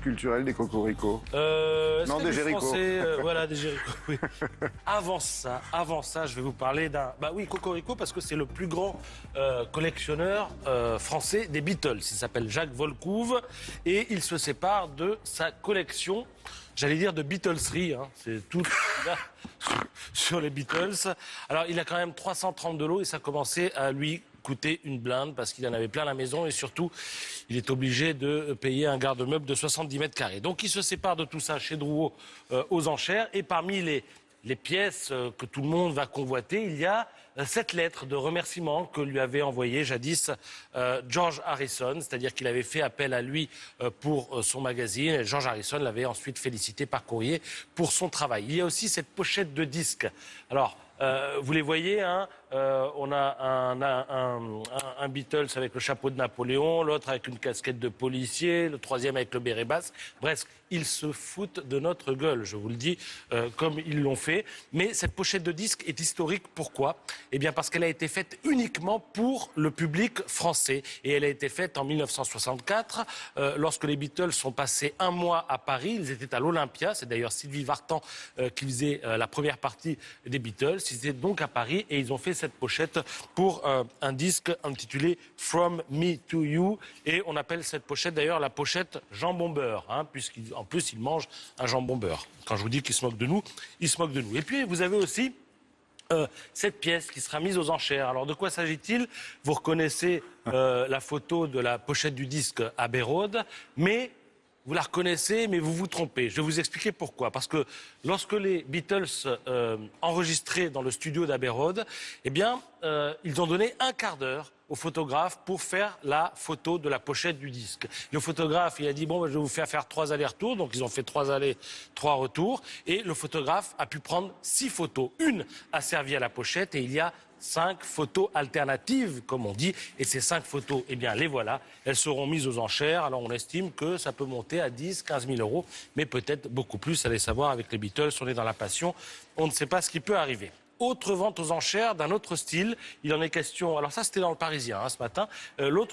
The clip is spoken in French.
culturel des Cocorico? Non, des Géricault. Voilà, des Géricault, oui. Avant ça, je vais vous parler d'un... Bah oui, Cocorico, parce que c'est le plus grand collectionneur français des Beatles. Il s'appelle Jacques Volcouve et il se sépare de sa collection, j'allais dire de Beatleserie, hein. C'est tout là, sur les Beatles. Alors, il a quand même 330 € et ça a commencé à lui coûter une blinde parce qu'il en avait plein à la maison et surtout, il est obligé de payer un garde-meuble de 70 mètres carrés. Donc, il se sépare de tout ça chez Drouot aux enchères et parmi les pièces que tout le monde va convoiter, il y a cette lettre de remerciement que lui avait envoyée jadis George Harrison, c'est-à-dire qu'il avait fait appel à lui pour son magazine. Et George Harrison l'avait ensuite félicité par courrier pour son travail. Il y a aussi cette pochette de disque. Alors, vous les voyez, hein, on a un Beatles avec le chapeau de Napoléon, l'autre avec une casquette de policier, le troisième avec le béret basse. Bref, ils se foutent de notre gueule, je vous le dis, comme ils l'ont fait. Mais cette pochette de disque est historique. Pourquoi ? Eh bien parce qu'elle a été faite uniquement pour le public français. Et elle a été faite en 1964, lorsque les Beatles sont passés un mois à Paris. Ils étaient à l'Olympia. C'est d'ailleurs Sylvie Vartan qui faisait la première partie des Beatles. Ils étaient donc à Paris et ils ont fait cette pochette pour un disque intitulé From Me to You. Et on appelle cette pochette d'ailleurs la pochette jambon beurre, hein, puisqu'en plus ils mangent un jambon beurre. Quand je vous dis qu'ils se moquent de nous, ils se moquent de nous. Et puis vous avez aussi cette pièce qui sera mise aux enchères. Alors de quoi s'agit-il ? Vous reconnaissez la photo de la pochette du disque Abbey Road, mais vous la reconnaissez, mais vous vous trompez. Je vais vous expliquer pourquoi. Parce que lorsque les Beatles enregistraient dans le studio d'Abbey Road, eh bien, ils ont donné un quart d'heure au photographe pour faire la photo de la pochette du disque. Le photographe, il a dit, bon, je vais vous faire 3 allers-retours. Donc, ils ont fait 3 allers, 3 retours. Et le photographe a pu prendre 6 photos. Une a servi à la pochette et il y a 5 photos alternatives, comme on dit. Et ces 5 photos, eh bien, les voilà. Elles seront mises aux enchères. Alors, on estime que ça peut monter à 10, 15 000 €, mais peut-être beaucoup plus. Allez savoir, avec les Beatles, on est dans la passion. On ne sait pas ce qui peut arriver. Autre vente aux enchères d'un autre style. Il en est question. Alors, ça, c'était dans le Parisien, hein, ce matin. L'autre